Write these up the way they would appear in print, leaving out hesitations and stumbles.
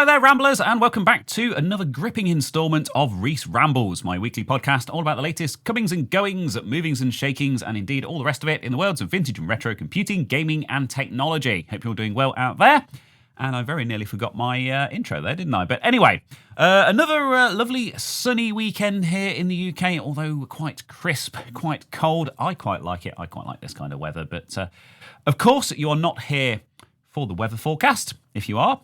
Hello there, Ramblers, and welcome back to another gripping instalment of Reese Rambles, my weekly podcast all about the latest comings and goings, movings and shakings, and indeed all the rest of it in the worlds of vintage and retro computing, gaming, and technology. Hope you're all doing well out there. And I very nearly forgot my intro there, didn't I? But anyway, another lovely sunny weekend here in the UK, although quite crisp, quite cold. I quite like it. I quite like this kind of weather. But of course, you are not here for the weather forecast. If you are,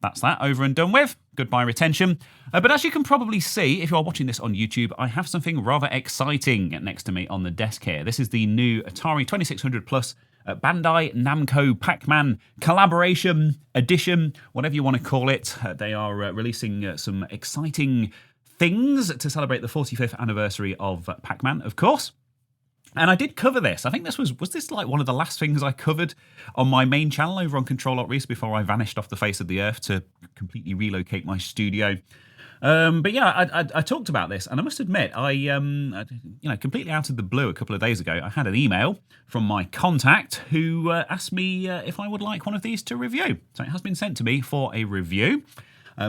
that's that over and done with. Goodbye retention. But as you can probably see, if you are watching this on YouTube, I have something rather exciting next to me on the desk here. This is the new Atari 2600 Plus Bandai Namco Pac-Man collaboration edition, whatever you want to call it. They are releasing some exciting things to celebrate the 45th anniversary of Pac-Man, of course. And I did cover this. I think this was this like one of the last things I covered on my main channel over on Control.Reese before I vanished off the face of the earth to completely relocate my studio. But yeah, I talked about this, and I must admit, I completely out of the blue a couple of days ago, I had an email from my contact who asked me if I would like one of these to review. So it has been sent to me for a review.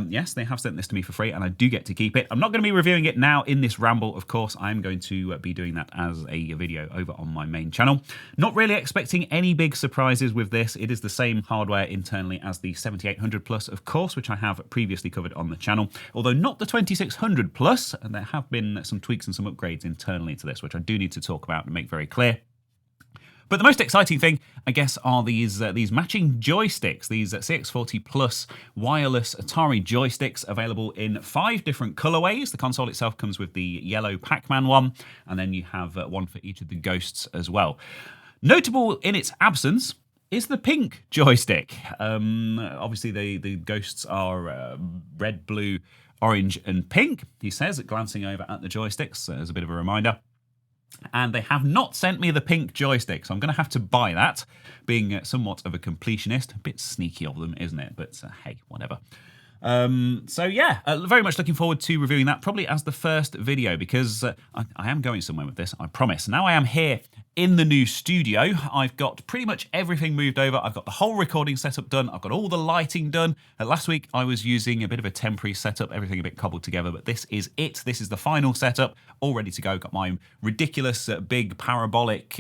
Yes, they have sent this to me for free, and I do get to keep it. I'm not going to be reviewing it now in this ramble, of course. I'm going to be doing that as a video over on my main channel. Not really expecting any big surprises with this. It is the same hardware internally as the 7800 Plus, of course, which I have previously covered on the channel. Although not the 2600 Plus, and there have been some tweaks and some upgrades internally to this, which I do need to talk about and make very clear. But the most exciting thing, I guess, are these matching joysticks, these CX40 Plus wireless Atari joysticks available in 5 different colorways. The console itself comes with the yellow Pac-Man one, and then you have one for each of the ghosts as well. Notable in its absence is the pink joystick. Obviously, the ghosts are red, blue, orange, and pink, he says, glancing over at the joysticks as a bit of a reminder. And they have not sent me the pink joystick, so I'm going to have to buy that, being somewhat of a completionist. A bit sneaky of them, isn't it? But hey, whatever. So yeah, very much looking forward to reviewing that, probably as the first video, because I am going somewhere with this, I promise. Now I am here in the new studio. I've got pretty much everything moved over. I've got the whole recording setup done. I've got all the lighting done. Last week I was using a bit of a temporary setup, everything a bit cobbled together, but this is it. This is the final setup, all ready to go. Got my ridiculous big parabolic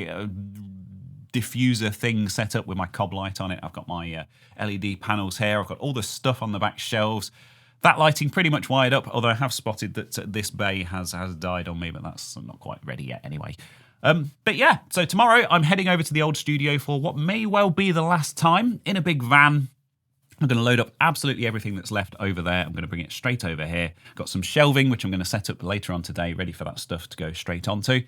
diffuser thing set up with my cob light on it. I've got my LED panels here. I've got all the stuff on the back shelves. That lighting pretty much wired up, although I have spotted that this bay has died on me, but that's not quite ready yet anyway. But yeah, so tomorrow I'm heading over to the old studio for what may well be the last time in a big van. I'm going to load up absolutely everything that's left over there. I'm going to bring it straight over here. Got some shelving, which I'm going to set up later on today, ready for that stuff to go straight onto.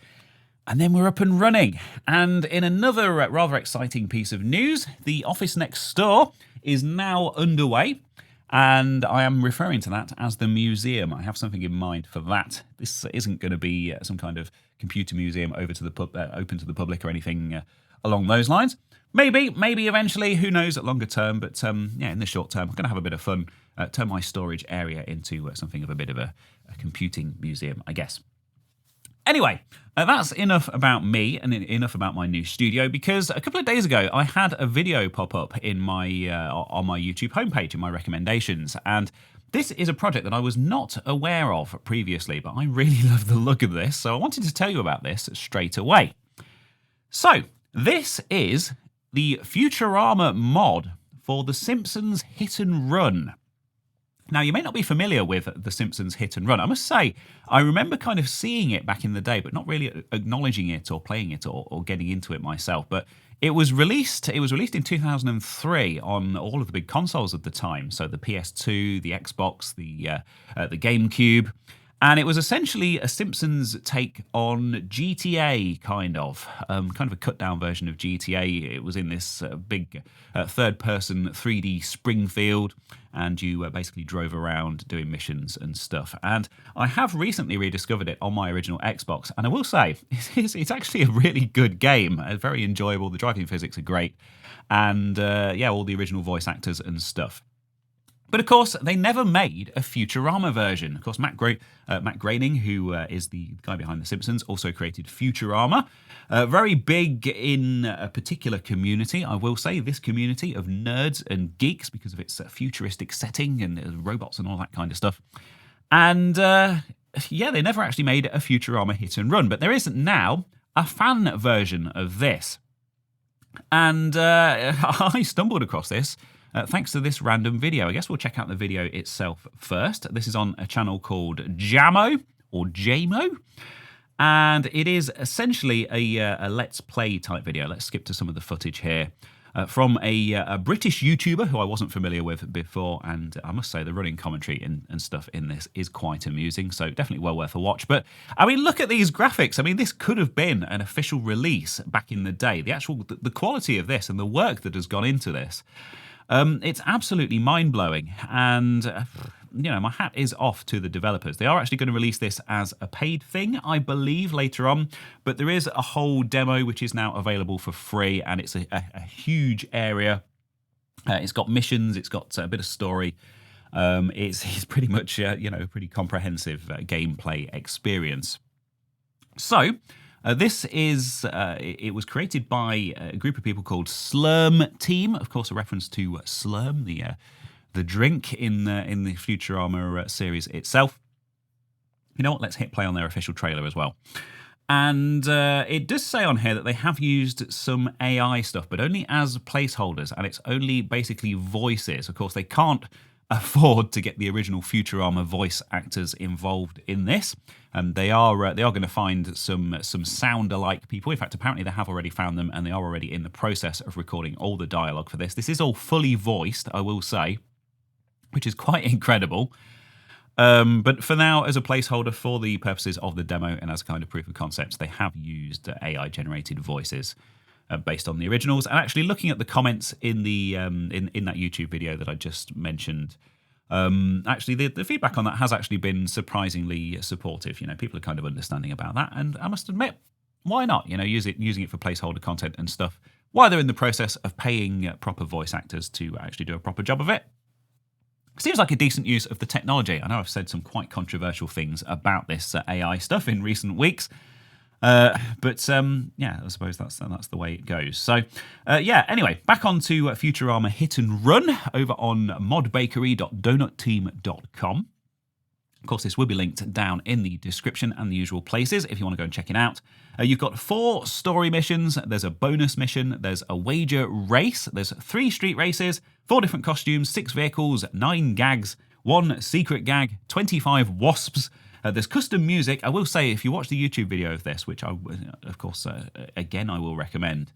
And then we're up and running. And in another rather exciting piece of news, the office next door is now underway. And I am referring to that as the museum. I have something in mind for that. This isn't going to be some kind of computer museum open to the public or anything along those lines. Maybe eventually, who knows, at longer term. But yeah, in the short term, I'm going to have a bit of fun, turn my storage area into something of a bit of a computing museum, I guess. Anyway, that's enough about me and enough about my new studio, because a couple of days ago I had a video pop up in my on my YouTube homepage in my recommendations, and this is a project that I was not aware of previously, but I really love the look of this, so I wanted to tell you about this straight away. So, this is the Futurama mod for the Simpsons Hit and Run. Now, you may not be familiar with the Simpsons Hit and Run. I must say, I remember kind of seeing it back in the day, but not really acknowledging it or playing it or getting into it myself. But it was released in 2003 on all of the big consoles at the time. So the PS2, the Xbox, the GameCube. And it was essentially a Simpsons take on GTA, kind of a cut-down version of GTA. It was in this big third-person 3D Springfield, and you basically drove around doing missions and stuff. And I have recently rediscovered it on my original Xbox, and I will say, it's actually a really good game. Very enjoyable. The driving physics are great. And yeah, all the original voice actors and stuff. But of course, they never made a Futurama version. Of course, Matt Groening, who is the guy behind The Simpsons, also created Futurama. Very big in a particular community, I will say, this community of nerds and geeks because of its futuristic setting and robots and all that kind of stuff. And yeah, they never actually made a Futurama hit and run, but there is now a fan version of this. And I stumbled across this thanks to this random video. I guess we'll check out the video itself first. This is on a channel called Jamo, or Jamo, and it is essentially a Let's Play type video. Let's skip to some of the footage here. From a British YouTuber who I wasn't familiar with before, and I must say the running commentary and stuff in this is quite amusing, so definitely well worth a watch. But, I mean, look at these graphics. I mean, this could have been an official release back in the day. The quality of this and the work that has gone into this, it's absolutely mind-blowing, and you know, my hat is off to the developers. They are actually going to release this as a paid thing, I believe, later on, but there is a whole demo which is now available for free, and it's a huge area. It's got missions, it's got a bit of story. It's pretty much, you know, pretty comprehensive gameplay experience. So, this is, it was created by a group of people called Slurm Team. Of course, a reference to Slurm, the drink in the Futurama series itself. You know what? Let's hit play on their official trailer as well. And it does say on here that they have used some AI stuff, but only as placeholders, and it's only basically voices. Of course, they can't afford to get the original Futurama voice actors involved in this. They are going to find some sound-alike people. In fact, apparently they have already found them, and they are already in the process of recording all the dialogue for this. This is all fully voiced, I will say, which is quite incredible. But for now, as a placeholder for the purposes of the demo and as a kind of proof of concept, they have used AI-generated voices based on the originals. And actually, looking at the comments in the in that YouTube video that I just mentioned, actually the feedback on that has actually been surprisingly supportive. You know, people are kind of understanding about that, and I must admit, why not? You know, using it for placeholder content and stuff while they're in the process of paying proper voice actors to actually do a proper job of it. Seems like a decent use of the technology. I know I've said some quite controversial things about this AI stuff in recent weeks, but yeah, I suppose that's the way it goes. So yeah, anyway, back on to Futurama Hit and Run over on modbakery.donutteam.com. Of course, this will be linked down in the description and the usual places if you want to go and check it out. You've got 4 story missions, there's a bonus mission, there's a wager race, there's 3 street races, 4 different costumes, 6 vehicles, 9 gags, 1 secret gag, 25 wasps. There's custom music. I will say, if you watch the YouTube video of this, which I, of course, again, I will recommend,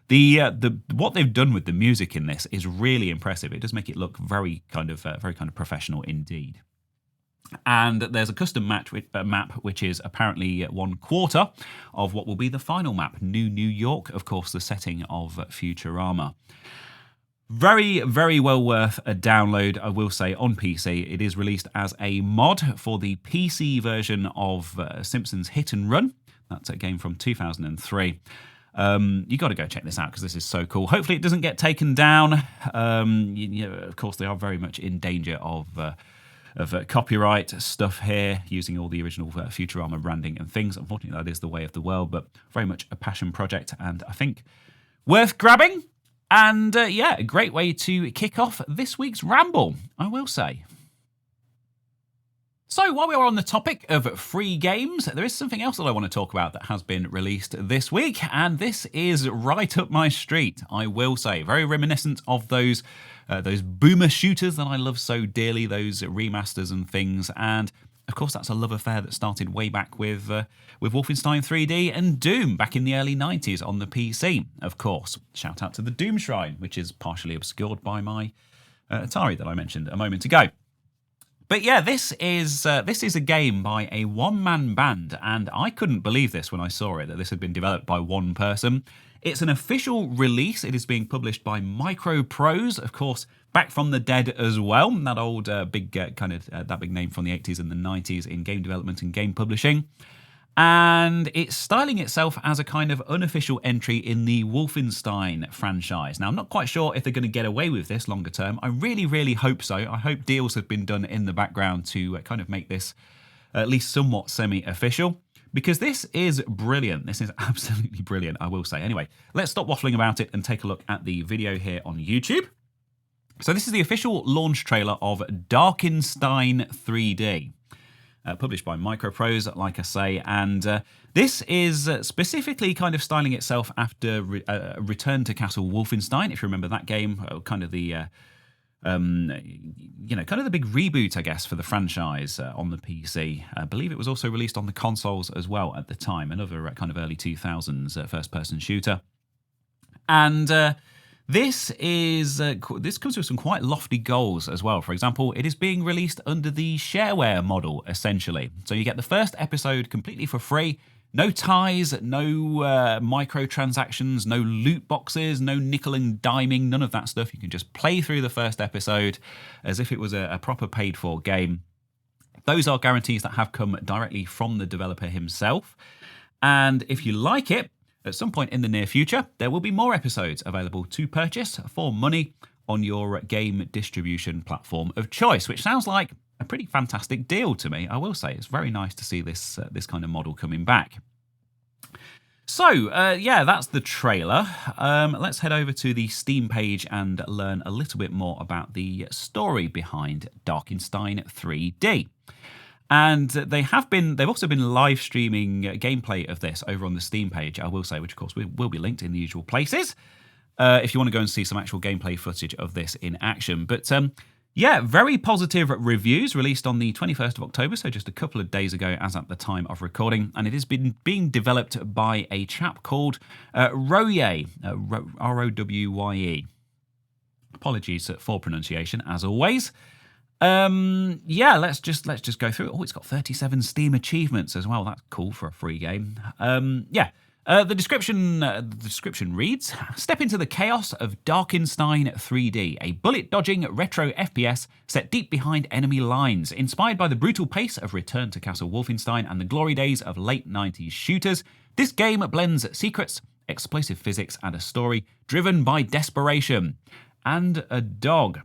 what they've done with the music in this is really impressive. It does make it look very kind of professional indeed. And there's a custom map which is apparently 1/4 of what will be the final map, New York, of course, the setting of Futurama. Very, very well worth a download, I will say, on PC. It is released as a mod for the PC version of Simpsons Hit and Run. That's a game from 2003. You got to go check this out because this is so cool. Hopefully it doesn't get taken down. You know, of course, they are very much in danger of copyright stuff here, using all the original Futurama branding and things. Unfortunately, that is the way of the world, but very much a passion project, and I think worth grabbing. And yeah, a great way to kick off this week's Ramble, I will say. So while we are on the topic of free games, there is something else that I want to talk about that has been released this week, and this is right up my street, I will say. Very reminiscent of those boomer shooters that I love so dearly, those remasters and things. And of course, that's a love affair that started way back with Wolfenstein 3D and Doom back in the early 90s on the PC, of course. Shout out to the Doom Shrine, which is partially obscured by my Atari that I mentioned a moment ago. But yeah, this is a game by a one-man band, and I couldn't believe this when I saw it, that this had been developed by one person. It's an official release. It is being published by MicroProse, of course, back from the dead as well. That old big that big name from the 80s and the 90s in game development and game publishing. And it's styling itself as a kind of unofficial entry in the Wolfenstein franchise. Now, I'm not quite sure if they're going to get away with this longer term. I really, really hope so. I hope deals have been done in the background to kind of make this at least somewhat semi-official, because this is brilliant. This is absolutely brilliant, I will say. Anyway, let's stop waffling about it and take a look at the video here on YouTube. So this is the official launch trailer of Darkenstein 3D. Published by MicroProse, like I say, and this is specifically kind of styling itself after Return to Castle Wolfenstein, if you remember that game, kind of the, kind of the big reboot, I guess, for the franchise on the PC. I believe it was also released on the consoles as well at the time, another kind of early 2000s first-person shooter. And this comes with some quite lofty goals as well. For example, it is being released under the shareware model, essentially. So you get the first episode completely for free. No ties, no microtransactions, no loot boxes, no nickel and diming, none of that stuff. You can just play through the first episode as if it was a proper paid-for game. Those are guarantees that have come directly from the developer himself. And if you like it, at some point in the near future, there will be more episodes available to purchase for money on your game distribution platform of choice, which sounds like a pretty fantastic deal to me, I will say. It's very nice to see this kind of model coming back. So, yeah, that's the trailer. Let's head over to the Steam page and learn a little bit more about the story behind Darkenstein 3D. And they've also been live streaming gameplay of this over on the Steam page, I will say, which of course will be linked in the usual places, if you want to go and see some actual gameplay footage of this in action. But yeah, very positive reviews, released on the 21st of October, so just a couple of days ago as at the time of recording. And it has been being developed by a chap called Rowye, R-O-W-Y-E. Apologies for pronunciation, as always. Yeah, let's just go through it. Oh, it's got 37 Steam achievements as well. That's cool for a free game. Yeah. The description reads: step into the chaos of Darkenstein 3D, a bullet-dodging retro FPS set deep behind enemy lines. Inspired by the brutal pace of Return to Castle Wolfenstein and the glory days of late 90s shooters, this game blends secrets, explosive physics, and a story driven by desperation. And a dog.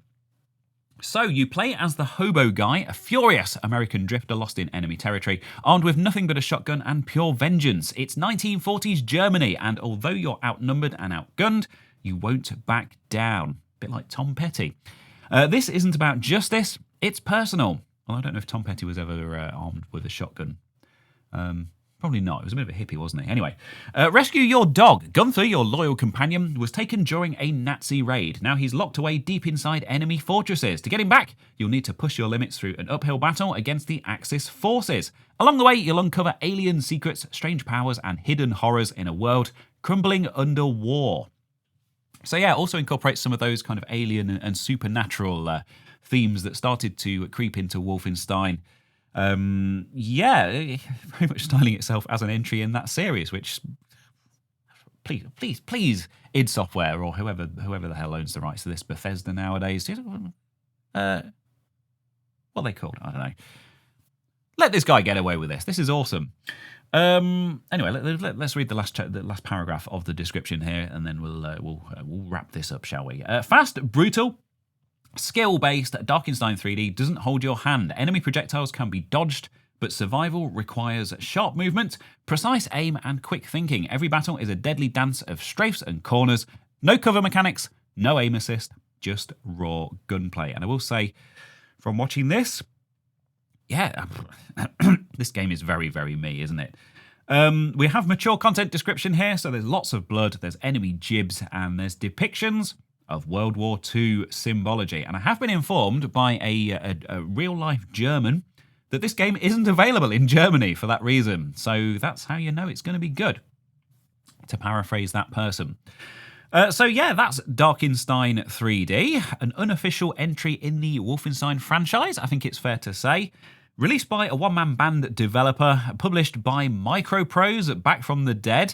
So you play as the hobo guy, a furious American drifter lost in enemy territory, armed with nothing but a shotgun and pure vengeance. It's 1940s Germany, and although you're outnumbered and outgunned, you won't back down. A bit like Tom Petty. This isn't about justice, it's personal. Well, I don't know if Tom Petty was ever armed with a shotgun. Probably not. It was a bit of a hippie, wasn't he? Anyway, rescue your dog. Gunther, your loyal companion, was taken during a Nazi raid. Now he's locked away deep inside enemy fortresses. To get him back, you'll need to push your limits through an uphill battle against the Axis forces. Along the way, you'll uncover alien secrets, strange powers, and hidden horrors in a world crumbling under war. So yeah, also incorporates some of those kind of alien and supernatural themes that started to creep into Wolfenstein. Yeah, very much styling itself as an entry in that series, which please, id Software or whoever the hell owns the rights to this, Bethesda nowadays. What are they called? I don't know. Let this guy get away with this. This is awesome. Anyway, let's read the last paragraph of the description here, and then we'll wrap this up, shall we? Fast, brutal, skill-based, Darkenstein 3D doesn't hold your hand. Enemy projectiles can be dodged, but survival requires sharp movement, precise aim, and quick thinking. Every battle is a deadly dance of strafes and corners. No cover mechanics, no aim assist, just raw gunplay. And I will say, from watching this, yeah, this game is very, very me, isn't it? We have mature content description here, so there's lots of blood, there's enemy jibs, and there's depictions of World War II symbology. And I have been informed by a real-life German that this game isn't available in Germany for that reason. So that's how you know it's going to be good, to paraphrase that person. So yeah, that's Darkenstein 3D, an unofficial entry in the Wolfenstein franchise, I think it's fair to say. Released by a one-man band developer, published by MicroProse, back from the dead.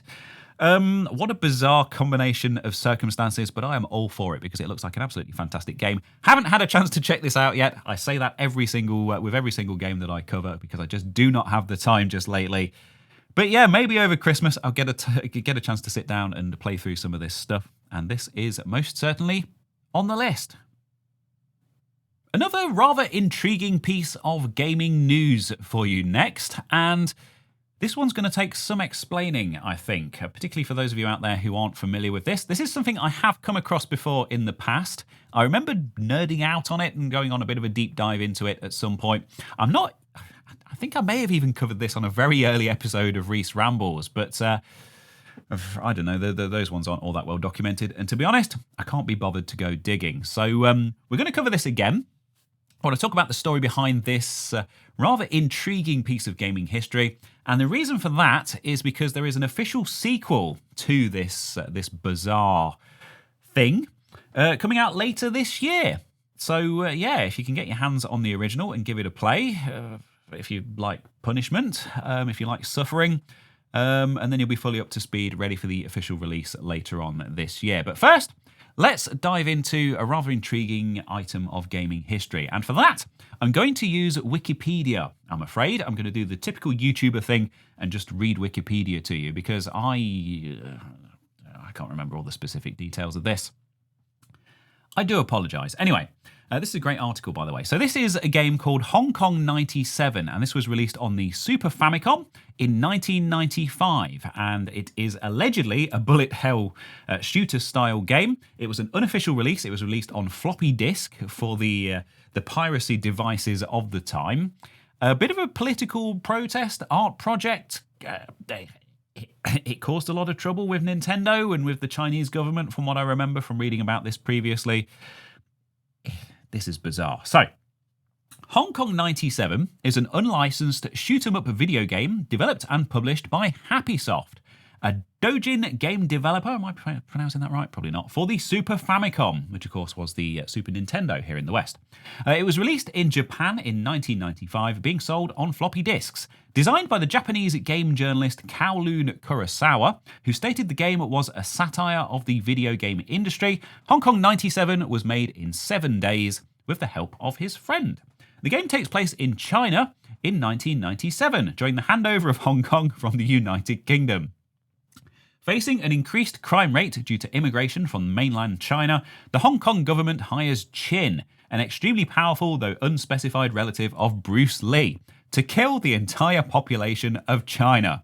What a bizarre combination of circumstances, but I am all for it because it looks like an absolutely fantastic game. Haven't had a chance to check this out yet. I say that with every single game that I cover because I just do not have the time just lately. But yeah, maybe over Christmas I'll get a chance to sit down and play through some of this stuff. And this is most certainly on the list. Another rather intriguing piece of gaming news for you next, and this one's going to take some explaining, I think, particularly for those of you out there who aren't familiar with this. This is something I have come across before in the past. I remember nerding out on it and going on a bit of a deep dive into it at some point. I think I may have even covered this on a very early episode of Reese Rambles, but I don't know, those ones aren't all that well documented. And to be honest, I can't be bothered to go digging. So we're going to cover this again. I want to talk about the story behind this rather intriguing piece of gaming history. And the reason for that is because there is an official sequel to this bizarre thing coming out later this year. So yeah, if you can get your hands on the original and give it a play, if you like punishment, if you like suffering, and then you'll be fully up to speed, ready for the official release later on this year. But first, let's dive into a rather intriguing item of gaming history. And for that, I'm going to use Wikipedia. I'm afraid I'm going to do the typical YouTuber thing and just read Wikipedia to you because I can't remember all the specific details of this. I do apologise. Anyway, this is a great article, by the way. So this is a game called Hong Kong 97, and this was released on the Super Famicom in 1995, and it is allegedly a bullet hell shooter-style game. It was an unofficial release. It was released on floppy disk for the piracy devices of the time. A bit of a political protest art project. It caused a lot of trouble with Nintendo and with the Chinese government, from what I remember from reading about this previously. This is bizarre. So, Hong Kong 97 is an unlicensed shoot-'em-up video game developed and published by Happysoft, a Dojin game developer, am I pronouncing that right? Probably not, for the Super Famicom, which of course was the Super Nintendo here in the West. It was released in Japan in 1995, being sold on floppy disks. Designed by the Japanese game journalist Kowloon Kurosawa, who stated the game was a satire of the video game industry, Hong Kong 97 was made in 7 days with the help of his friend. The game takes place in China in 1997, during the handover of Hong Kong from the United Kingdom. Facing an increased crime rate due to immigration from mainland China, the Hong Kong government hires Chin, an extremely powerful though unspecified relative of Bruce Lee, to kill the entire population of China.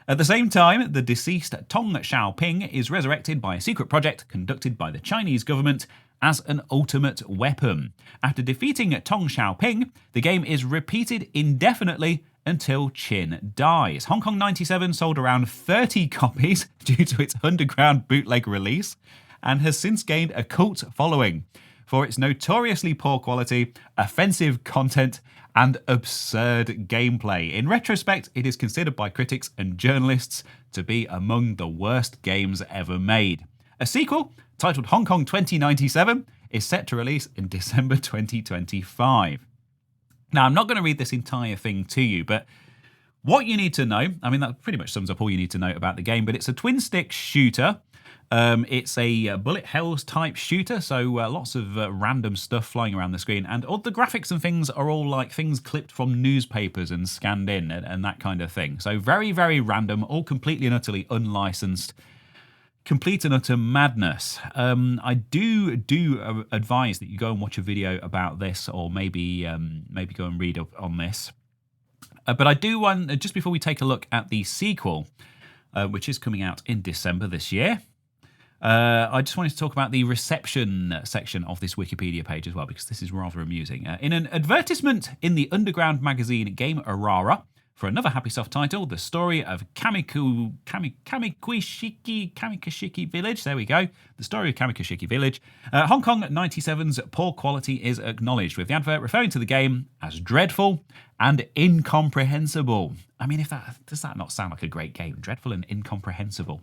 At the same time, the deceased Tong Xiaoping is resurrected by a secret project conducted by the Chinese government as an ultimate weapon. After defeating Tong Xiaoping, the game is repeated indefinitely until Chin dies. Hong Kong 97 sold around 30 copies due to its underground bootleg release and has since gained a cult following for its notoriously poor quality, offensive content, and absurd gameplay. In retrospect, it is considered by critics and journalists to be among the worst games ever made. A sequel, titled Hong Kong 2097, is set to release in December 2025. Now, I'm not going to read this entire thing to you, but what you need to know, I mean, that pretty much sums up all you need to know about the game, but it's a twin-stick shooter. It's a bullet hells type shooter, so lots of random stuff flying around the screen, and all the graphics and things are all like things clipped from newspapers and scanned in and that kind of thing. So very, very random, all completely and utterly unlicensed. Complete and utter madness. I do advise that you go and watch a video about this, or maybe go and read up on this. But I do want, just before we take a look at the sequel, which is coming out in December this year, I just wanted to talk about the reception section of this Wikipedia page as well, because this is rather amusing. In an advertisement in the underground magazine Game Arara, for another Happysoft title, the story of Kamikashiki Village. There we go. The story of Kamikashiki Village. Hong Kong 97's poor quality is acknowledged, with the advert referring to the game as dreadful and incomprehensible. I mean, does that not sound like a great game? Dreadful and incomprehensible.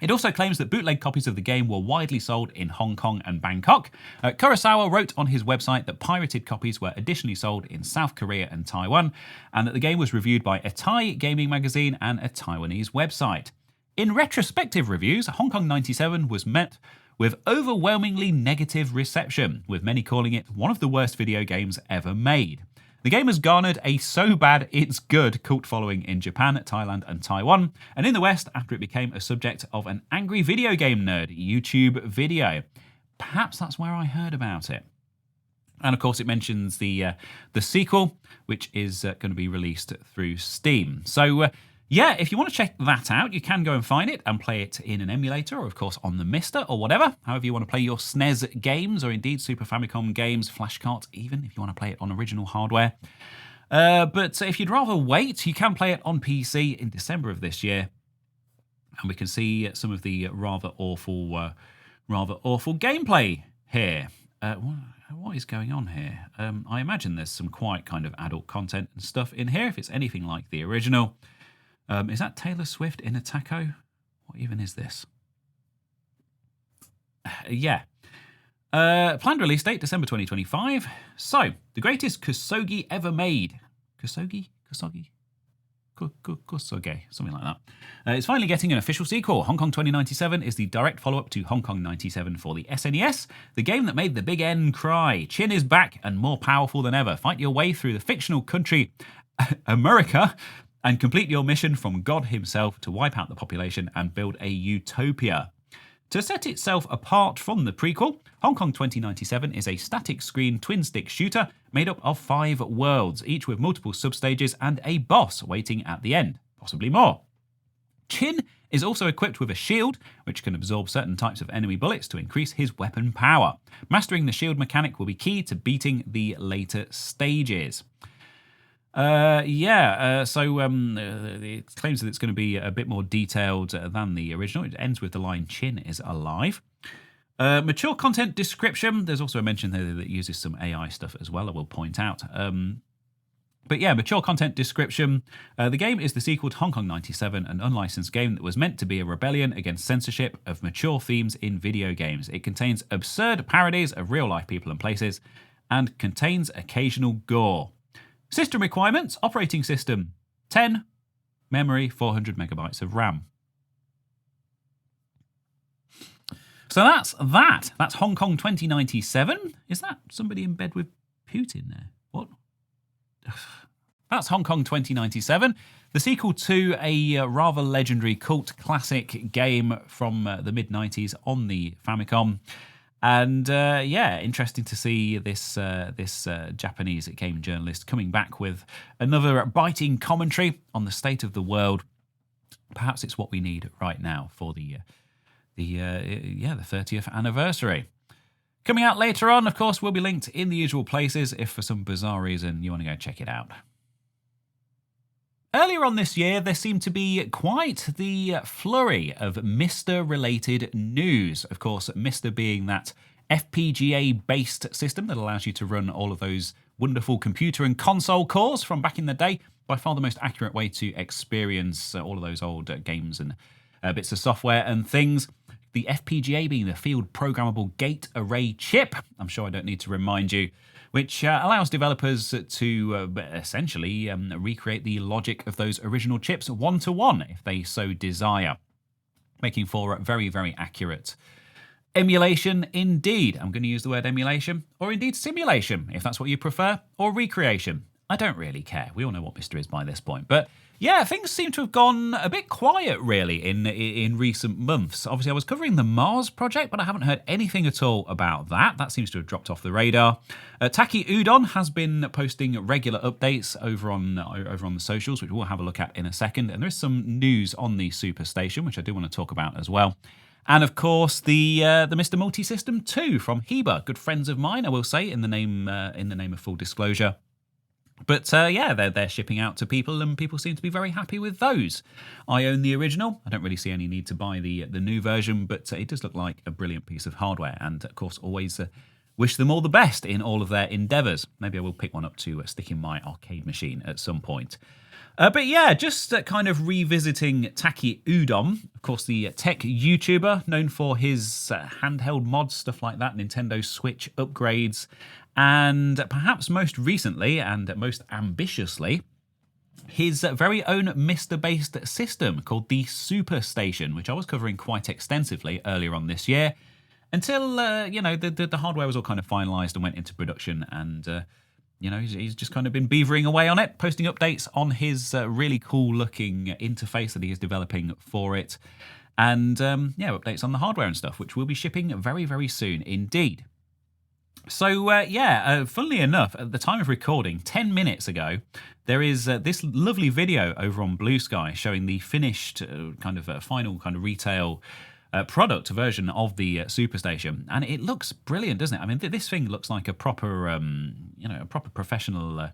It also claims that bootleg copies of the game were widely sold in Hong Kong and Bangkok. Kurosawa wrote on his website that pirated copies were additionally sold in South Korea and Taiwan, and that the game was reviewed by a Thai gaming magazine and a Taiwanese website. In retrospective reviews, Hong Kong 97 was met with overwhelmingly negative reception, with many calling it one of the worst video games ever made. The game has garnered a so bad it's good cult following in Japan, Thailand, and Taiwan, and in the West after it became a subject of an angry video game nerd YouTube video. Perhaps that's where I heard about it. And of course, it mentions the sequel, which is going to be released through Steam. So, yeah, if you want to check that out, you can go and find it and play it in an emulator or, of course, on the Mister or whatever. However you want to play your SNES games or indeed Super Famicom games, flashcards even, if you want to play it on original hardware. But if you'd rather wait, you can play it on PC in December of this year. And we can see some of the rather awful gameplay here. What is going on here? I imagine there's some quite kind of adult content and stuff in here, if it's anything like the original. Is that Taylor Swift in a taco? What even is this? Yeah. Planned release date, December 2025. So, the greatest Kusogi ever made. Kusogi? Kusoge, something like that. It's finally getting an official sequel. Hong Kong 2097 is the direct follow-up to Hong Kong 97 for the SNES, the game that made the Big N cry. Chin is back and more powerful than ever. Fight your way through the fictional country America and complete your mission from God himself to wipe out the population and build a utopia. To set itself apart from the prequel, Hong Kong 2097 is a static screen twin-stick shooter made up of 5 worlds, each with multiple substages and a boss waiting at the end, possibly more. Chin is also equipped with a shield, which can absorb certain types of enemy bullets to increase his weapon power. Mastering the shield mechanic will be key to beating the later stages. So it claims that it's going to be a bit more detailed than the original. It ends with the line, Chin is alive. Mature content description. There's also a mention there that uses some AI stuff as well, I will point out. But yeah, mature content description. The game is the sequel to Hong Kong 97, an unlicensed game that was meant to be a rebellion against censorship of mature themes in video games. It contains absurd parodies of real-life people and places and contains occasional gore. System requirements, operating system 10, memory 400 megabytes of RAM. So that's that. That's Hong Kong 2097. Is that somebody in bed with Putin there? What? That's Hong Kong 2097, the sequel to a rather legendary cult classic game from the mid-90s on the Famicom. And interesting to see this Japanese game journalist coming back with another biting commentary on the state of the world. Perhaps it's what we need right now for the 30th anniversary. Coming out later on, of course, will be linked in the usual places if for some bizarre reason you want to go check it out. Earlier on this year, there seemed to be quite the flurry of Mister-related news. Of course, Mister being that FPGA-based system that allows you to run all of those wonderful computer and console cores from back in the day. By far the most accurate way to experience all of those old games and bits of software and things. The FPGA being the Field Programmable Gate Array Chip. I'm sure I don't need to remind you. Which allows developers to essentially recreate the logic of those original chips one-to-one if they so desire, making for very, very accurate emulation indeed. I'm going to use the word emulation, or indeed simulation, if that's what you prefer, or recreation. I don't really care. We all know what Mister is by this point. But yeah, things seem to have gone a bit quiet, really, in recent months. Obviously, I was covering the Mars project, but I haven't heard anything at all about that. That seems to have dropped off the radar. Taki Udon has been posting regular updates over on the socials, which we'll have a look at in a second. And there's some news on the SuperStation, which I do want to talk about as well. And of course, the Mr. Multisystem 2 from Heba, good friends of mine, I will say, in the name of full disclosure. But they're shipping out to people, and people seem to be very happy with those. I own the original. I don't really see any need to buy the new version, but it does look like a brilliant piece of hardware. And of course, always wish them all the best in all of their endeavours. Maybe I will pick one up to stick in my arcade machine at some point. But yeah, just kind of revisiting Taki Udon, of course, the tech YouTuber known for his handheld mods, stuff like that, Nintendo Switch upgrades. And perhaps most recently and most ambitiously, his very own Mister-based system called the SuperStation, which I was covering quite extensively earlier on this year, until the hardware was all kind of finalised and went into production, and he's just kind of been beavering away on it, posting updates on his really cool-looking interface that he is developing for it. And, updates on the hardware and stuff, which will be shipping very, very soon indeed. So, funnily enough, at the time of recording, 10 minutes ago, there is this lovely video over on Blue Sky showing the finished final kind of retail product version of the SuperStation, and it looks brilliant, doesn't it? I mean, this thing looks like a proper, a proper professional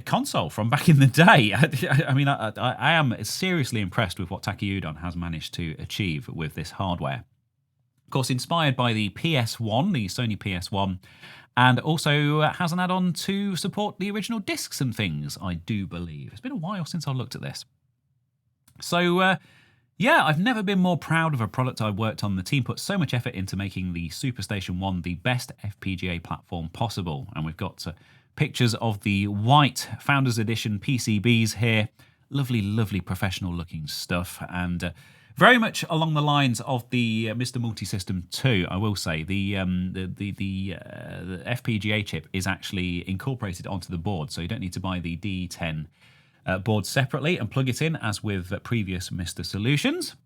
console from back in the day. I am seriously impressed with what Taki Udon has managed to achieve with this hardware. Of course, inspired by the PS1, the Sony PS1, and also has an add-on to support the original discs and things, I do believe. It's been a while since I looked at this. So, I've never been more proud of a product I worked on. The team put so much effort into making the SuperStation 1 the best FPGA platform possible. And we've got pictures of the white Founders Edition PCBs here. Lovely, lovely professional looking stuff. And very much along the lines of the Mr. Multisystem 2, I will say. The FPGA chip is actually incorporated onto the board, so you don't need to buy the D10 board separately and plug it in as with previous Mr. solutions.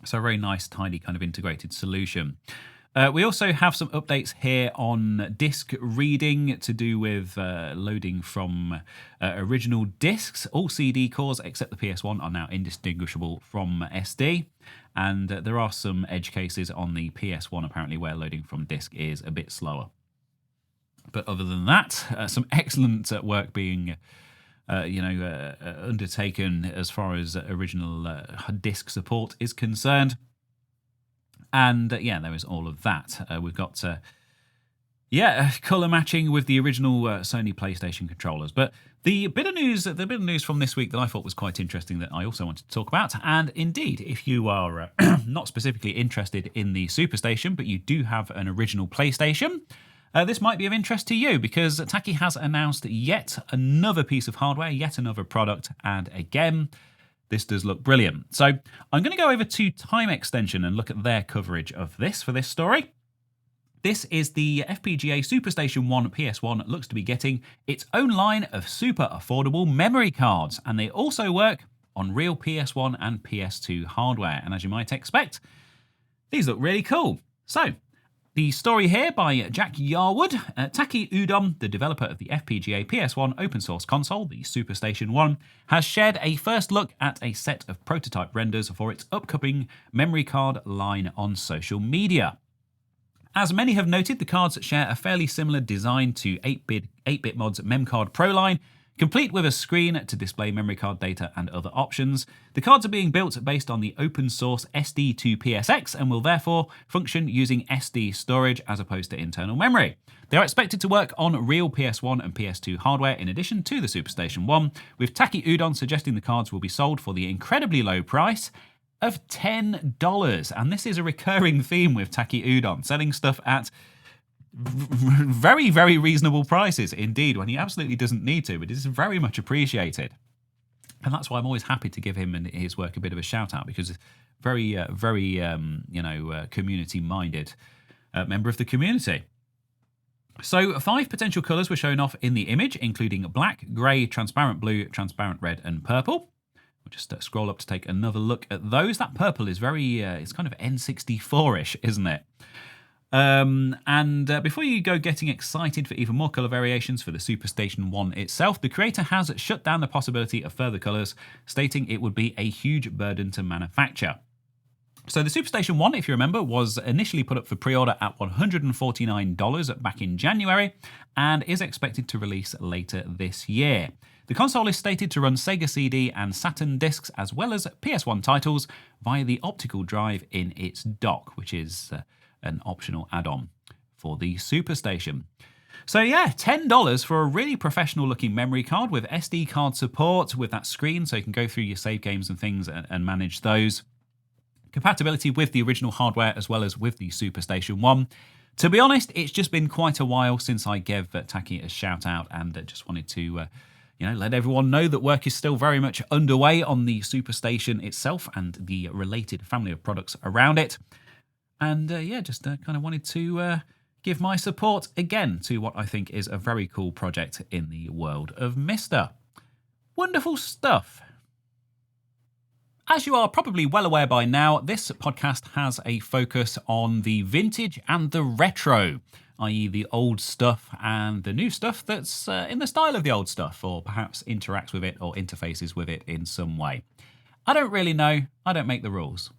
So a very nice, tidy kind of integrated solution. We also have some updates here on disk reading to do with loading from original disks. All CD cores except the PS1 are now indistinguishable from SD. And there are some edge cases on the PS1 apparently where loading from disk is a bit slower. But other than that, some excellent work being undertaken as far as original disk support is concerned. And there is all of that. We've got colour matching with the original Sony PlayStation controllers. But the bit of news from this week that I thought was quite interesting that I also wanted to talk about, and indeed, if you are not specifically interested in the SuperStation, but you do have an original PlayStation, this might be of interest to you because Taki has announced yet another piece of hardware, yet another product, and again, this does look brilliant. So I'm going to go over to Time Extension and look at their coverage of this for this story. This is the FPGA SuperStation 1 PS1 looks to be getting its own line of super affordable memory cards, and they also work on real PS1 and PS2 hardware. And as you might expect, these look really cool. So the story here by Jack Yarwood. Taki Udon, the developer of the FPGA PS1 open source console, the SuperStation 1, has shared a first look at a set of prototype renders for its upcoming memory card line on social media. As many have noted, the cards share a fairly similar design to 8-Bit Mod's Memcard Pro line, complete with a screen to display memory card data and other options. The cards are being built based on the open source SD2PSX and will therefore function using SD storage as opposed to internal memory. They are expected to work on real PS1 and PS2 hardware in addition to the SuperStation 1, with Taki Udon suggesting the cards will be sold for the incredibly low price of $10. And this is a recurring theme with Taki Udon, selling stuff at very, very reasonable prices indeed, when he absolutely doesn't need to, but it is very much appreciated. And that's why I'm always happy to give him and his work a bit of a shout out, because very community-minded member of the community. So 5 potential colours were shown off in the image, including black, grey, transparent blue, transparent red and purple. We'll just scroll up to take another look at those. That purple is very, it's kind of N64-ish, isn't it? Before you go getting excited for even more colour variations for the SuperStation 1 itself, the creator has shut down the possibility of further colours, stating it would be a huge burden to manufacture. So the SuperStation 1, if you remember, was initially put up for pre-order at $149 back in January and is expected to release later this year. The console is stated to run Sega CD and Saturn discs as well as PS1 titles via the optical drive in its dock, which is an optional add-on for the SuperStation. So yeah, $10 for a really professional looking memory card with SD card support with that screen so you can go through your save games and things and manage those. Compatibility with the original hardware as well as with the SuperStation 1. To be honest, it's just been quite a while since I gave Taki a shout out and just wanted to let everyone know that work is still very much underway on the SuperStation itself and the related family of products around it. And just kind of wanted to give my support again to what I think is a very cool project in the world of Mister. Wonderful stuff. As you are probably well aware by now, this podcast has a focus on the vintage and the retro, i.e. the old stuff and the new stuff that's in the style of the old stuff, or perhaps interacts with it or interfaces with it in some way. I don't really know. I don't make the rules.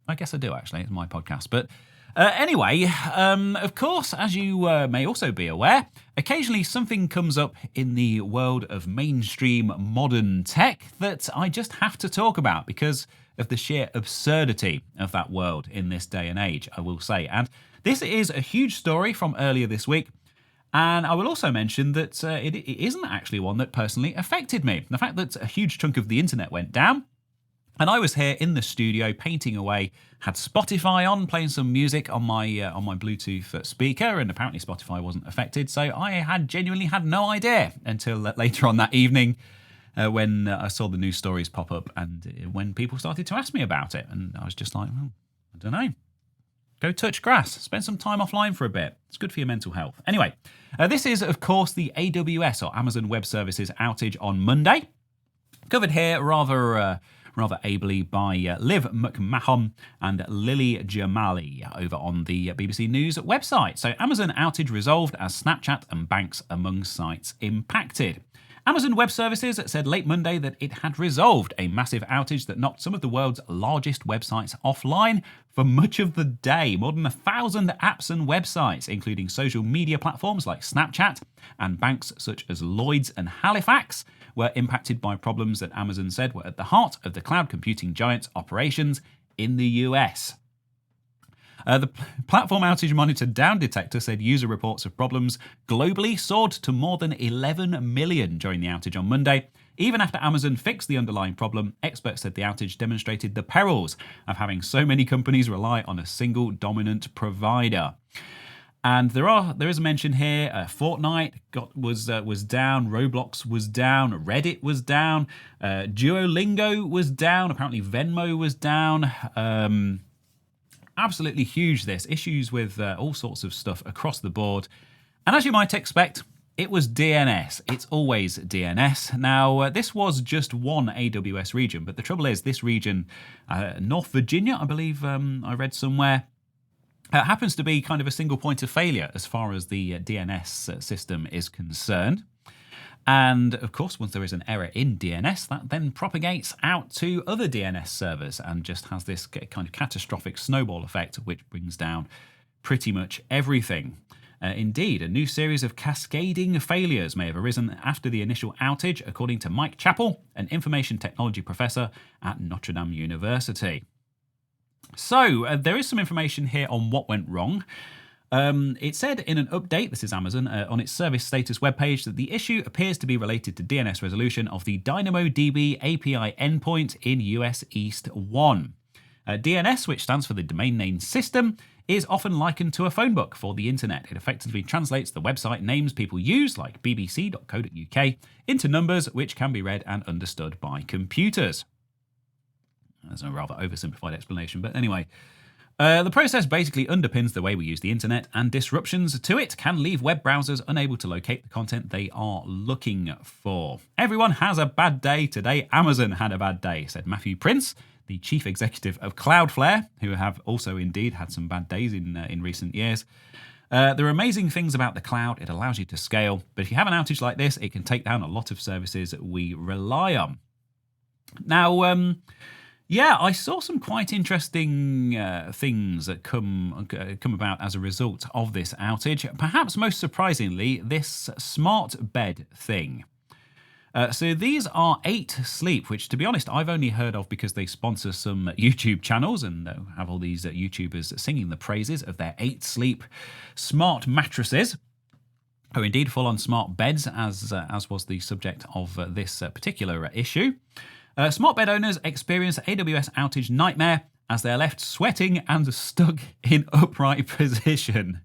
I guess I do, actually. It's my podcast. But anyway, of course, as you may also be aware, occasionally something comes up in the world of mainstream modern tech that I just have to talk about because of the sheer absurdity of that world in this day and age, I will say. And this is a huge story from earlier this week. And I will also mention that it isn't actually one that personally affected me. The fact that a huge chunk of the internet went down, and I was here in the studio painting away, had Spotify on, playing some music on my Bluetooth speaker, and apparently Spotify wasn't affected. So I had genuinely had no idea until later on that evening when I saw the news stories pop up and when people started to ask me about it. And I was just like, well, I don't know. Go touch grass. Spend some time offline for a bit. It's good for your mental health. Anyway, this is, of course, the AWS or Amazon Web Services outage on Monday. Covered here rather ably by Liv McMahon and Lily Jamali over on the BBC News website. So Amazon outage resolved as Snapchat and banks among sites impacted. Amazon Web Services said late Monday that it had resolved a massive outage that knocked some of the world's largest websites offline for much of the day. More than 1,000 apps and websites, including social media platforms like Snapchat and banks such as Lloyds and Halifax, were impacted by problems that Amazon said were at the heart of the cloud computing giant's operations in the US. The Platform Outage Monitor Down Detector said user reports of problems globally soared to more than 11 million during the outage on Monday. Even after Amazon fixed the underlying problem, experts said the outage demonstrated the perils of having so many companies rely on a single dominant provider. And there is a mention here. Fortnite was down, Roblox was down, Reddit was down, Duolingo was down, apparently Venmo was down. Absolutely huge this. Issues with all sorts of stuff across the board. And as you might expect, it was DNS. It's always DNS. Now, this was just one AWS region, but the trouble is this region, North Virginia, I believe I read somewhere, happens to be kind of a single point of failure as far as the DNS system is concerned. And of course, once there is an error in DNS, that then propagates out to other DNS servers and just has this kind of catastrophic snowball effect, which brings down pretty much everything. Indeed, a new series of cascading failures may have arisen after the initial outage, according to Mike Chappell, an information technology professor at Notre Dame University. So, there is some information here on what went wrong. It said in an update, this is Amazon, on its service status webpage that the issue appears to be related to DNS resolution of the DynamoDB API endpoint in US East 1. DNS, which stands for the Domain Name System, is often likened to a phone book for the internet. It effectively translates the website names people use, like bbc.co.uk, into numbers which can be read and understood by computers. That's a rather oversimplified explanation, but anyway. The process basically underpins the way we use the internet, and disruptions to it can leave web browsers unable to locate the content they are looking for. Everyone has a bad day today. Amazon had a bad day, said Matthew Prince, the chief executive of Cloudflare, who have also indeed had some bad days in recent years. There are amazing things about the cloud. It allows you to scale, but if you have an outage like this, it can take down a lot of services we rely on. Now, yeah, I saw some quite interesting things that come about as a result of this outage. Perhaps most surprisingly, this smart bed thing. So these are 8 Sleep, which, to be honest, I've only heard of because they sponsor some YouTube channels and have all these YouTubers singing the praises of their 8 Sleep smart mattresses. Oh, indeed, full-on smart beds, as was the subject of this particular issue. Smart bed owners experience AWS outage nightmare as they're left sweating and stuck in upright position.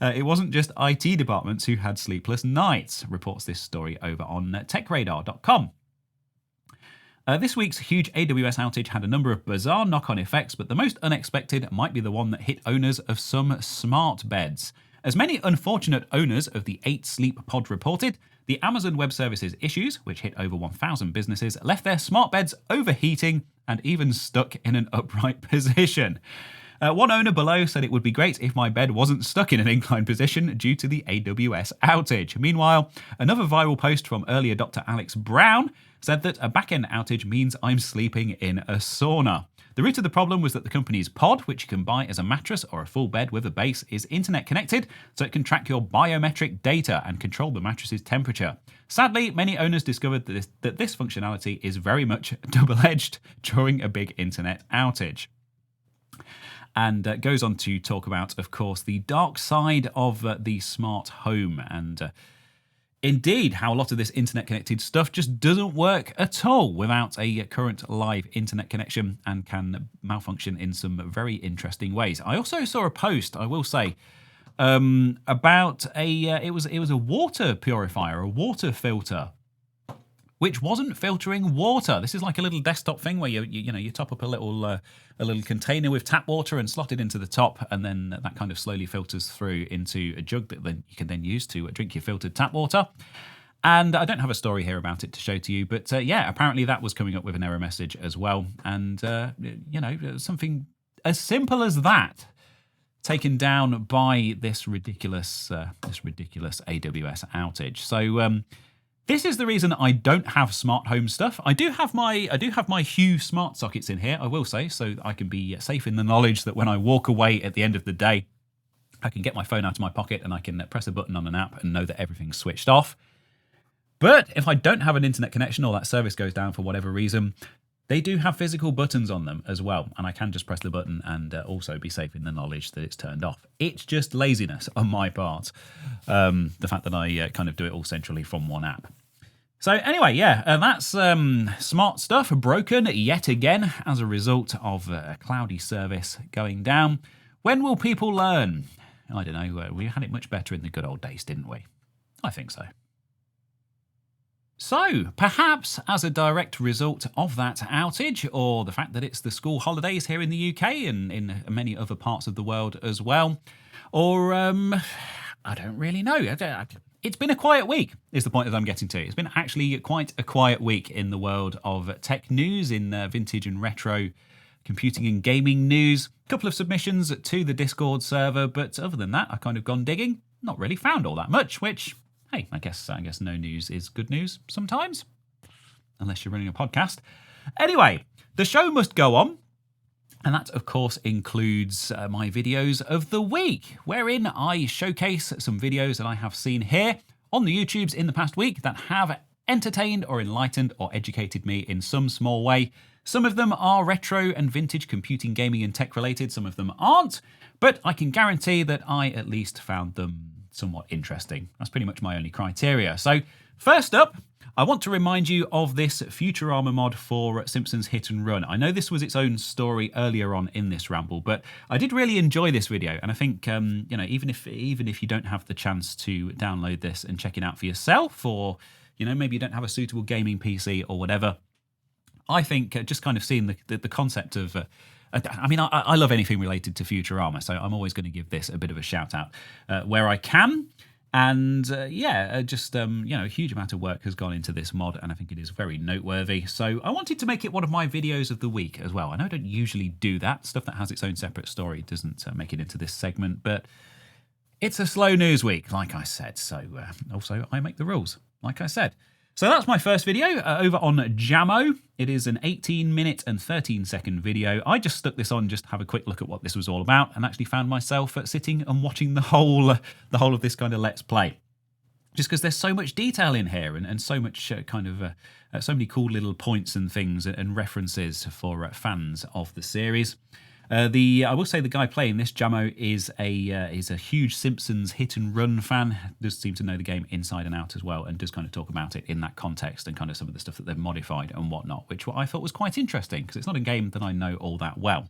It wasn't just IT departments who had sleepless nights, reports this story over on techradar.com. This week's huge AWS outage had a number of bizarre knock-on effects, but the most unexpected might be the one that hit owners of some smart beds. As many unfortunate owners of the 8 Sleep pod reported, the Amazon Web Services issues, which hit over 1,000 businesses, left their smart beds overheating and even stuck in an upright position. One owner below said it would be great if my bed wasn't stuck in an inclined position due to the AWS outage. Meanwhile, another viral post from early adopter Alex Brown said that a backend outage means I'm sleeping in a sauna. The root of the problem was that the company's pod, which you can buy as a mattress or a full bed with a base, is internet connected, so it can track your biometric data and control the mattress's temperature. Sadly, many owners discovered that this functionality is very much double-edged during a big internet outage. And goes on to talk about, of course, the dark side of the smart home and indeed how a lot of this internet-connected stuff just doesn't work at all without a current live internet connection and can malfunction in some very interesting ways. I also saw a post, I will say, about it was a water purifier, a water filter, which wasn't filtering water. This is like a little desktop thing where you top up a little container with tap water and slot it into the top, and then that kind of slowly filters through into a jug that then you can then use to drink your filtered tap water. And I don't have a story here about it to show to you, but yeah, apparently that was coming up with an error message as well. And something as simple as that taken down by this ridiculous AWS outage. So. This is the reason I don't have smart home stuff. I do have my Hue smart sockets in here, I will say, so I can be safe in the knowledge that when I walk away at the end of the day, I can get my phone out of my pocket and I can press a button on an app and know that everything's switched off. But if I don't have an internet connection or that service goes down for whatever reason, they do have physical buttons on them as well, and I can just press the button and also be safe in the knowledge that it's turned off. It's just laziness on my part, the fact that I kind of do it all centrally from one app. So anyway, yeah, that's smart stuff broken yet again as a result of a cloudy service going down. When will people learn? I don't know, we had it much better in the good old days, didn't we? I think so. So, perhaps as a direct result of that outage, or the fact that it's the school holidays here in the UK and in many other parts of the world as well, or I don't really know. It's been a quiet week, is the point that I'm getting to. It's been actually quite a quiet week in the world of tech news, in vintage and retro computing and gaming news. A couple of submissions to the Discord server, but other than that, I've kind of gone digging. Not really found all that much, which, hey, I guess no news is good news sometimes, unless you're running a podcast. Anyway, the show must go on. And that, of course, includes my videos of the week, wherein I showcase some videos that I have seen here on the YouTubes in the past week that have entertained or enlightened or educated me in some small way. Some of them are retro and vintage computing, gaming and tech related. Some of them aren't, but I can guarantee that I at least found them somewhat interesting. That's pretty much my only criteria. So first up, I want to remind you of this Futurama mod for Simpsons Hit and Run. I know this was its own story earlier on in this ramble, but I did really enjoy this video, and I think even if you don't have the chance to download this and check it out for yourself, or maybe you don't have a suitable gaming PC or whatever, I think just kind of seeing the concept of I love anything related to Futurama, so I'm always going to give this a bit of a shout out where I can. And a huge amount of work has gone into this mod, and I think it is very noteworthy. So I wanted to make it one of my videos of the week as well. I know I don't usually do that. Stuff that has its own separate story doesn't make it into this segment, but it's a slow news week, like I said. So also I make the rules, like I said. So that's my first video over on Jammo. It is an 18-minute and 13-second video. I just stuck this on just to have a quick look at what this was all about, and actually found myself sitting and watching the whole of this kind of Let's Play. Just because there's so much detail in here and so much so many cool little points and things and references for fans of the series. I will say the guy playing this, Jammo, is a huge Simpsons Hit and Run fan. Does seem to know the game inside and out as well, and does kind of talk about it in that context and kind of some of the stuff that they've modified and whatnot, which I thought was quite interesting because it's not a game that I know all that well.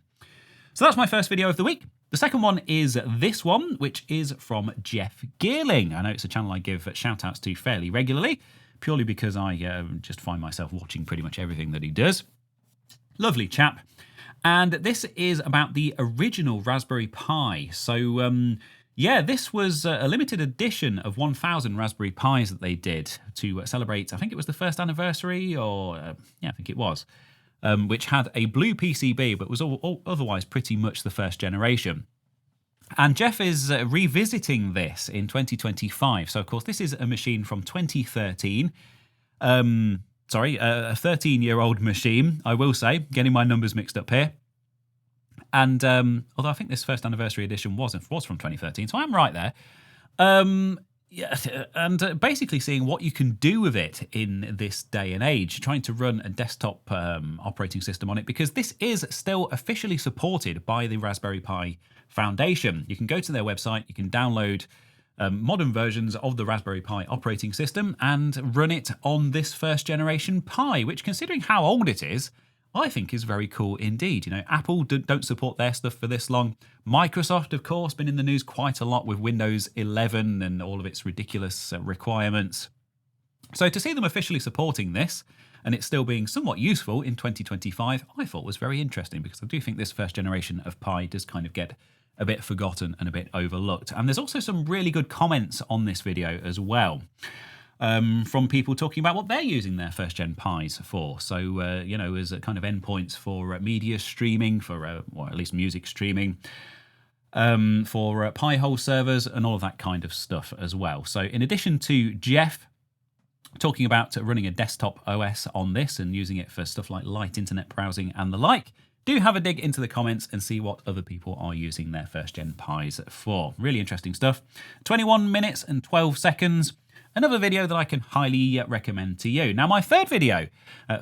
So that's my first video of the week. The second one is this one, which is from Jeff Geerling. I know it's a channel I give shout-outs to fairly regularly, purely because I just find myself watching pretty much everything that he does. Lovely chap. And this is about the original Raspberry Pi. So Yeah, this was a limited edition of 1,000 Raspberry Pis that they did to celebrate, I think it was the first anniversary, or yeah, I think it was, which had a blue PCB, but was otherwise pretty much the first generation. And Jeff is revisiting this in 2025. So, of course, this is a machine from 2013. Sorry, a 13-year-old machine, I will say, getting my numbers mixed up here. And although I think this first anniversary edition was from 2013, so I'm right there. Yeah, and basically seeing what you can do with it in this day and age, trying to run a desktop operating system on it, because this is still officially supported by the Raspberry Pi Foundation. You can go to their website, you can download modern versions of the Raspberry Pi operating system and run it on this first generation Pi, which, considering how old it is, I think is very cool indeed. You know, Apple don't support their stuff for this long. Microsoft, of course, been in the news quite a lot with Windows 11 and all of its ridiculous requirements. So to see them officially supporting this, and it still being somewhat useful in 2025, I thought was very interesting, because I do think this first generation of Pi does kind of get a bit forgotten and a bit overlooked. And there's also some really good comments on this video as well. From people talking about what they're using their first-gen Pis for. So, you know, as kind of endpoints for media streaming, for or at least music streaming, for Pi-hole servers and all of that kind of stuff as well. So in addition to Jeff talking about running a desktop OS on this and using it for stuff like light internet browsing and the like, do have a dig into the comments and see what other people are using their first-gen Pis for. Really interesting stuff. 21 minutes and 12 seconds. Another video that I can highly recommend to you. Now, my third video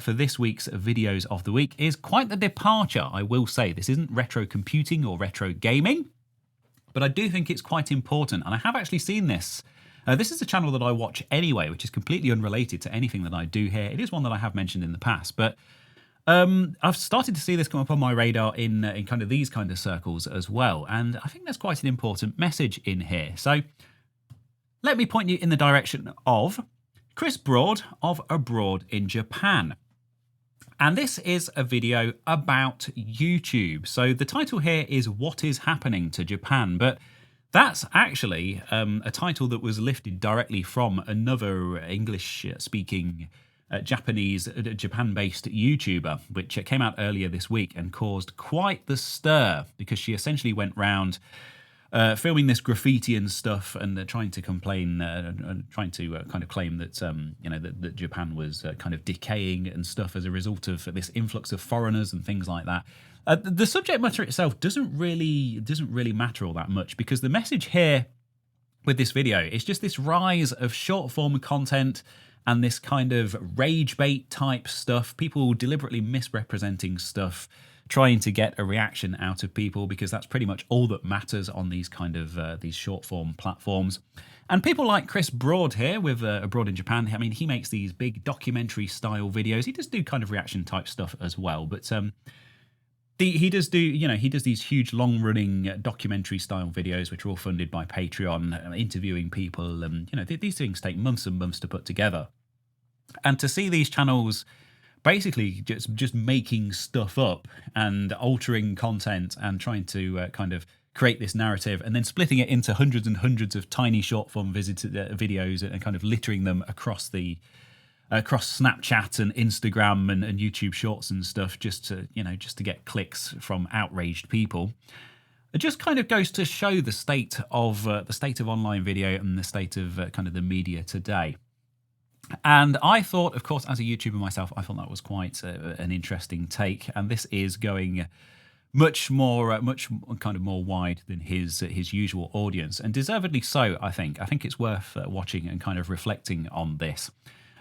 for this week's Videos of the Week is quite the departure, I will say. This isn't retro computing or retro gaming, but I do think it's quite important, and I have actually seen this. This is a channel that I watch anyway, which is completely unrelated to anything that I do here. It is one that I have mentioned in the past, but I've started to see this come up on my radar in kind of these kind of circles as well, and I think there's quite an important message in here. So let me point you in the direction of Chris Broad of Abroad in Japan. And this is a video about YouTube. So the title here is What is Happening to Japan? But that's actually a title that was lifted directly from another English-speaking Japan-based YouTuber, which came out earlier this week and caused quite the stir, because she essentially went round filming this graffiti and stuff, and trying to complain, trying to kind of claim that you know, that Japan was kind of decaying and stuff as a result of this influx of foreigners and things like that. The subject matter itself doesn't really matter all that much, because the message here with this video is just this rise of short form content and this kind of rage bait type stuff, people deliberately misrepresenting stuff, trying to get a reaction out of people, because that's pretty much all that matters on these kind of these short form platforms. And people like Chris Broad here with Abroad in Japan, I mean, he makes these big documentary style videos. He does do kind of reaction type stuff as well, but he does do, you know, he does these huge long running documentary style videos, which are all funded by Patreon, interviewing people, and you know, these things take months and months to put together. And to see these channels basically just making stuff up and altering content and trying to kind of create this narrative, and then splitting it into hundreds and hundreds of tiny short form videos and kind of littering them across Snapchat and Instagram and YouTube Shorts and stuff, just to get clicks from outraged people. It just kind of goes to show the state of online video and the state of kind of the media today. And I thought, of course, as a YouTuber myself, I thought that was quite an interesting take. And this is going much kind of more wide than his usual audience, and deservedly so. I think it's worth watching and kind of reflecting on this.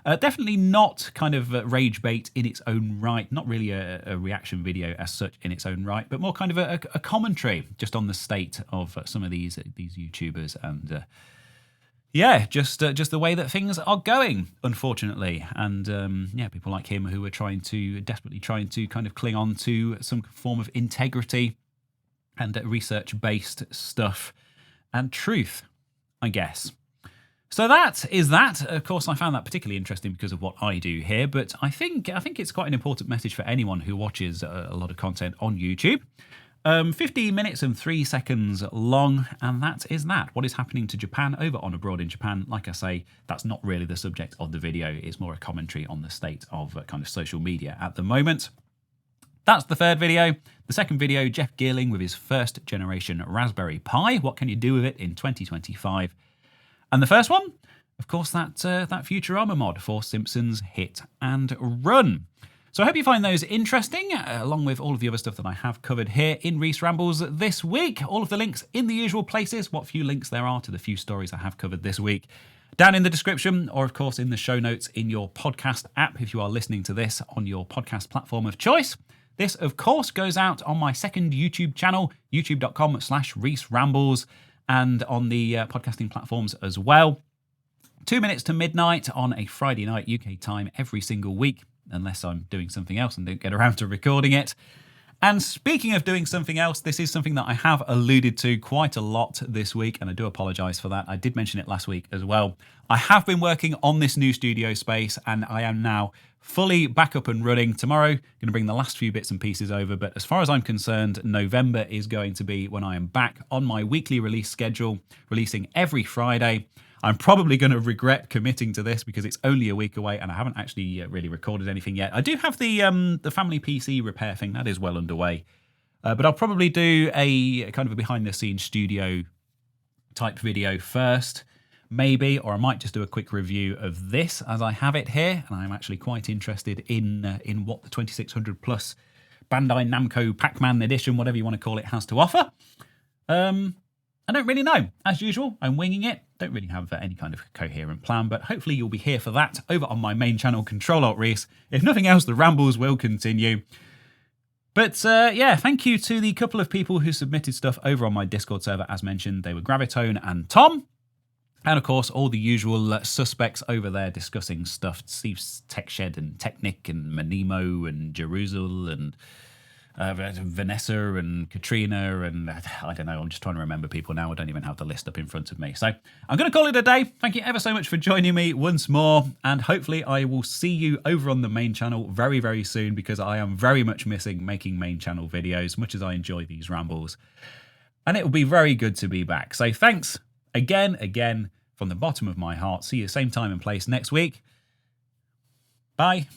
Definitely not kind of rage bait in its own right, not really a reaction video as such in its own right, but more kind of a commentary just on the state of some of these YouTubers, and yeah, just the way that things are going, unfortunately. And yeah, people like him who are desperately trying to kind of cling on to some form of integrity and research-based stuff and truth, I guess. So that is that. Of course, I found that particularly interesting because of what I do here, but I think it's quite an important message for anyone who watches a lot of content on YouTube. 15 minutes and 3 seconds long, and that is that. What is happening to Japan over on Abroad in Japan? Like I say, that's not really the subject of the video. It's more a commentary on the state of kind of social media at the moment. That's the third video. The second video, Jeff Geerling with his first generation Raspberry Pi. What can you do with it in 2025? And the first one, of course, that Futurama mod for Simpsons Hit and Run. So I hope you find those interesting, along with all of the other stuff that I have covered here in Reese Rambles this week. All of the links in the usual places, what few links there are to the few stories I have covered this week, down in the description, or of course in the show notes in your podcast app if you are listening to this on your podcast platform of choice. This, of course, goes out on my second YouTube channel, youtube.com/Reese Rambles, and on the podcasting platforms as well. 2 minutes to midnight on a Friday night UK time every single week, unless I'm doing something else and don't get around to recording it. And speaking of doing something else, this is something that I have alluded to quite a lot this week, and I do apologise for that. I did mention it last week as well. I have been working on this new studio space, and I am now fully back up and running. Tomorrow, going to bring the last few bits and pieces over, but as far as I'm concerned, November is going to be when I am back on my weekly release schedule, releasing every Friday. I'm probably going to regret committing to this because it's only a week away and I haven't actually really recorded anything yet. I do have the family PC repair thing. That is well underway. But I'll probably do a kind of a behind-the-scenes studio type video first, maybe, or I might just do a quick review of this as I have it here. And I'm actually quite interested in what the 2600 plus Bandai Namco Pac-Man edition, whatever you want to call it, has to offer. I don't really know. As usual, I'm winging it. Don't really have any kind of coherent plan, but hopefully you'll be here for that over on my main channel, Control-Alt-Reese. If nothing else, the rambles will continue. But yeah, thank you to the couple of people who submitted stuff over on my Discord server. As mentioned, they were Gravitone and Tom. And of course, all the usual suspects over there discussing stuff. Steve's Tech Shed and Technic and Manimo and Jerusalem and Vanessa and Katrina and I don't know, I'm just trying to remember people now. I don't even have the list up in front of me. So I'm going to call it a day. Thank you ever so much for joining me once more, and hopefully I will see you over on the main channel very, very soon, because I am very much missing making main channel videos, much as I enjoy these rambles. And it will be very good to be back. So thanks again from the bottom of my heart. See you same time and place next week. Bye.